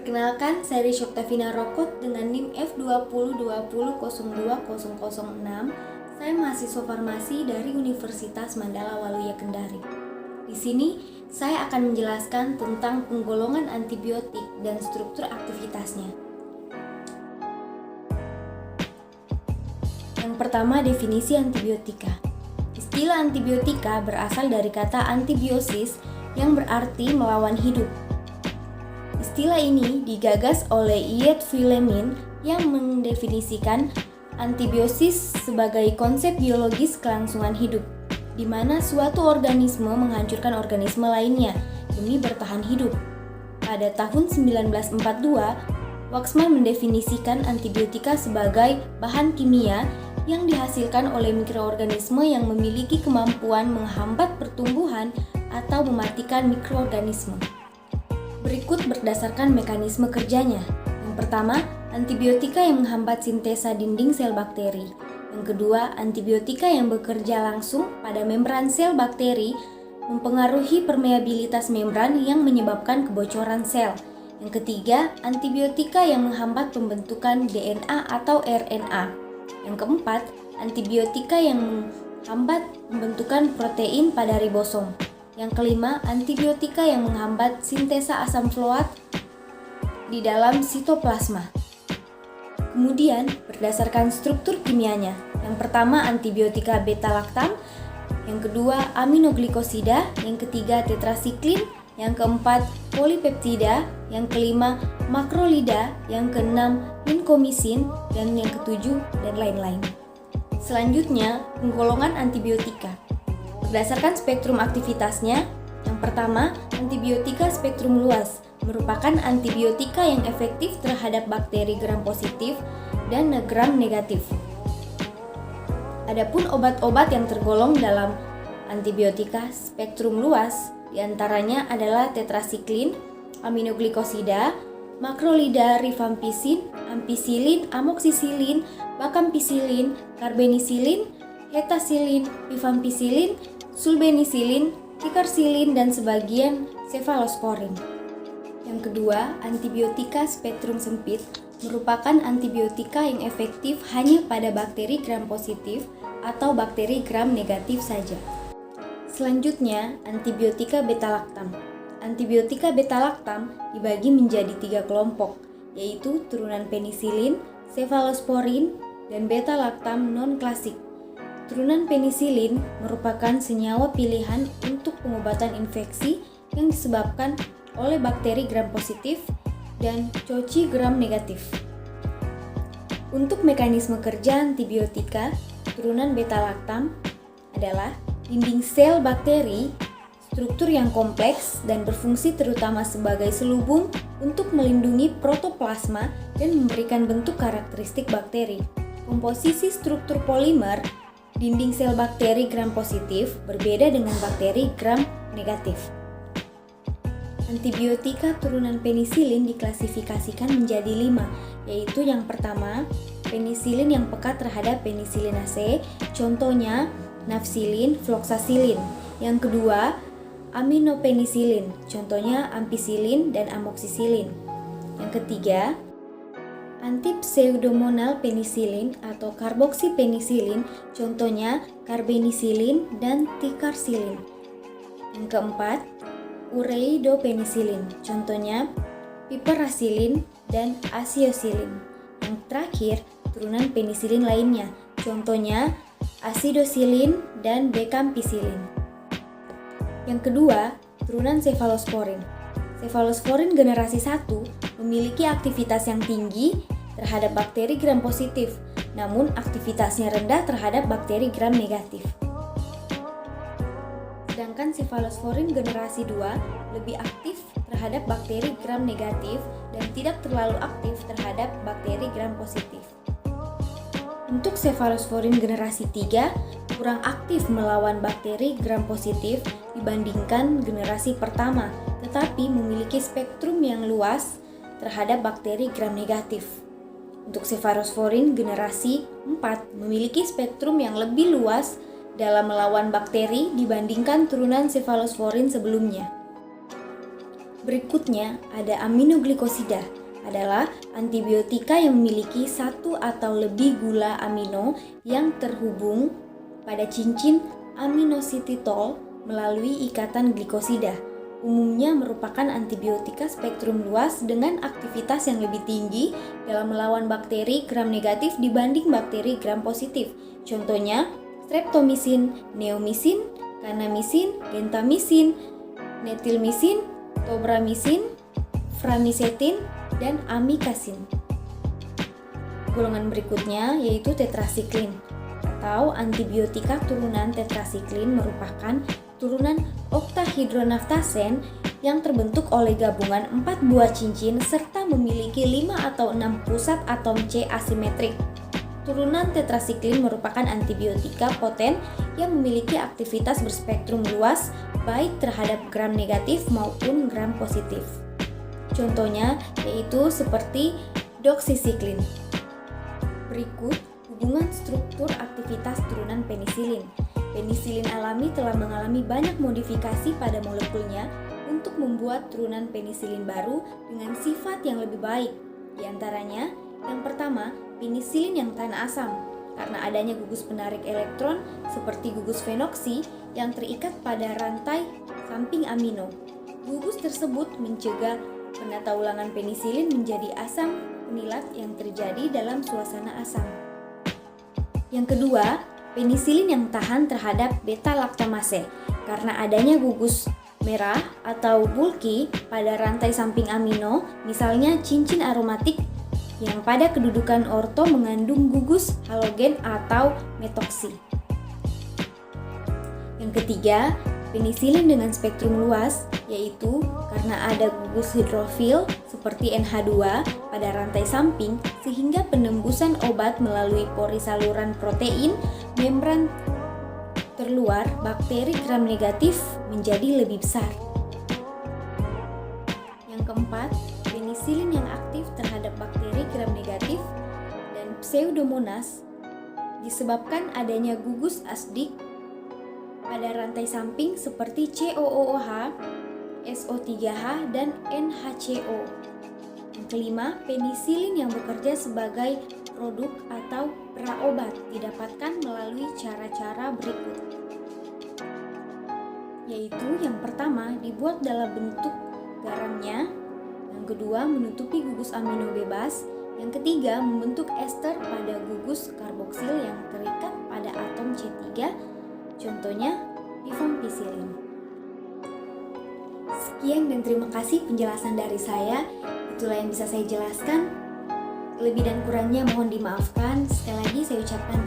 Perkenalkan, saya Risy Oktavina Rokot dengan NIM F2020020006. Saya mahasiswa farmasi dari Universitas Mandala Waluya Kendari. Di sini, saya akan menjelaskan tentang penggolongan antibiotik dan struktur aktivitasnya. Yang pertama, definisi antibiotika. Istilah antibiotika berasal dari kata antibiosis yang berarti melawan hidup. Istilah ini digagas oleh Iet Fleming yang mendefinisikan antibiosis sebagai konsep biologis kelangsungan hidup, di mana suatu organisme menghancurkan organisme lainnya demi bertahan hidup. Pada tahun 1942, Waxman mendefinisikan antibiotika sebagai bahan kimia yang dihasilkan oleh mikroorganisme yang memiliki kemampuan menghambat pertumbuhan atau mematikan mikroorganisme. Berikut berdasarkan mekanisme kerjanya. Yang pertama, antibiotika yang menghambat sintesa dinding sel bakteri. Yang kedua, antibiotika yang bekerja langsung pada membran sel bakteri mempengaruhi permeabilitas membran yang menyebabkan kebocoran sel. Yang ketiga, antibiotika yang menghambat pembentukan DNA atau RNA. Yang keempat, antibiotika yang menghambat pembentukan protein pada ribosom. Yang kelima, antibiotika yang menghambat sintesa asam folat di dalam sitoplasma. Kemudian, berdasarkan struktur kimianya. Yang pertama, antibiotika beta-laktam. Yang kedua, aminoglikosida. Yang ketiga, tetrasiklin. Yang keempat, polipeptida. Yang kelima, makrolida. Yang keenam, inkomisin. Dan yang ketujuh, dan lain-lain. Selanjutnya, penggolongan antibiotika. Berdasarkan spektrum aktivitasnya, yang pertama, antibiotika spektrum luas merupakan antibiotika yang efektif terhadap bakteri gram positif dan gram negatif. Adapun obat-obat yang tergolong dalam antibiotika spektrum luas diantaranya adalah tetrasiklin, aminoglikosida, makrolida, rifampicin, ampicillin, amoxicillin, vancomycin, carbapenicillin, hetasilin, rifampicillin, sulbenisilin, ticarcillin, dan sebagian cefalosporin. Yang kedua, antibiotika spektrum sempit merupakan antibiotika yang efektif hanya pada bakteri gram positif atau bakteri gram negatif saja. Selanjutnya, antibiotika beta-laktam. Antibiotika beta-laktam dibagi menjadi 3 kelompok, yaitu turunan penisilin, cefalosporin, dan beta-laktam non-klasik. Turunan penisilin merupakan senyawa pilihan untuk pengobatan infeksi yang disebabkan oleh bakteri gram positif dan Cocci gram negatif. Untuk mekanisme kerja antibiotika, turunan beta-laktam adalah dinding sel bakteri, struktur yang kompleks dan berfungsi terutama sebagai selubung untuk melindungi protoplasma dan memberikan bentuk karakteristik bakteri. Komposisi struktur polimer dinding sel bakteri gram positif berbeda dengan bakteri gram negatif. Antibiotika turunan penisilin diklasifikasikan menjadi 5, yaitu yang pertama, penisilin yang peka terhadap penisilinase, contohnya nafcillin, fluoxacillin. Yang kedua, aminopenisilin, contohnya ampicillin dan amoxicillin. Yang ketiga, antipseudomonal penisilin atau karboksipenisilin, contohnya carbapenicillin dan ticarcillin. Yang keempat, ureidopenisilin, contohnya piperacillin dan aciocillin. Yang terakhir, turunan penisilin lainnya, contohnya acidocillin dan becampisilin. Yang kedua, turunan cefalosporin. Cefalosporin generasi 1 memiliki aktivitas yang tinggi terhadap bakteri gram positif, namun aktivitasnya rendah terhadap bakteri gram negatif. Sedangkan cefalosporin generasi 2 lebih aktif terhadap bakteri gram negatif dan tidak terlalu aktif terhadap bakteri gram positif. Untuk cefalosporin generasi 3 kurang aktif melawan bakteri gram positif dibandingkan generasi pertama, tetapi memiliki spektrum yang luas terhadap bakteri gram negatif. Untuk cefalosporin generasi 4 memiliki spektrum yang lebih luas dalam melawan bakteri dibandingkan turunan cefalosporin sebelumnya. Berikutnya ada aminoglikosida, adalah antibiotika yang memiliki satu atau lebih gula amino yang terhubung pada cincin aminosititol melalui ikatan glikosida. Umumnya merupakan antibiotika spektrum luas dengan aktivitas yang lebih tinggi dalam melawan bakteri gram negatif dibanding bakteri gram positif. Contohnya streptomisin, neomisin, kanamisin, gentamisin, netilmisin, tobramisin, framisetin, dan amikasin. Golongan berikutnya yaitu tetrasiklin atau antibiotika turunan tetrasiklin merupakan turunan oktahidronaftasen yang terbentuk oleh gabungan 4 buah cincin serta memiliki 5 atau 6 pusat atom C asimetrik. Turunan tetrasiklin merupakan antibiotika poten yang memiliki aktivitas berspektrum luas baik terhadap gram negatif maupun gram positif. Contohnya yaitu seperti doksisiklin. Berikut hubungan struktur aktivitas turunan penisilin. Penisilin alami telah mengalami banyak modifikasi pada molekulnya untuk membuat turunan penisilin baru dengan sifat yang lebih baik. Di antaranya, yang pertama, penisilin yang tahan asam karena adanya gugus penarik elektron seperti gugus fenoksi yang terikat pada rantai samping amino. Gugus tersebut mencegah penata ulangan penisilin menjadi asam penilat yang terjadi dalam suasana asam. Yang kedua, penisilin yang tahan terhadap beta-laktamase karena adanya gugus merah atau bulky pada rantai samping amino, misalnya cincin aromatik yang pada kedudukan orto mengandung gugus halogen atau metoksi. Yang ketiga, penisilin dengan spektrum luas, yaitu karena ada gugus hidrofil seperti NH2 pada rantai samping sehingga penembusan obat melalui pori saluran protein membran terluar bakteri gram negatif menjadi lebih besar. Yang keempat, penisilin yang aktif terhadap bakteri gram negatif dan Pseudomonas disebabkan adanya gugus asdik pada rantai samping seperti COOH, SO3H, dan NHCO. Yang kelima, penisilin yang bekerja sebagai produk atau praobat didapatkan melalui cara-cara berikut. Yaitu yang pertama, dibuat dalam bentuk garamnya. Yang kedua, menutupi gugus amino bebas. Yang ketiga, membentuk ester pada gugus karboksil yang terikat pada atom C3. Contohnya, rifampicillin. Sekian dan terima kasih penjelasan dari saya. Itulah yang bisa saya jelaskan. Lebih dan kurangnya mohon dimaafkan. Sekali lagi saya ucapkan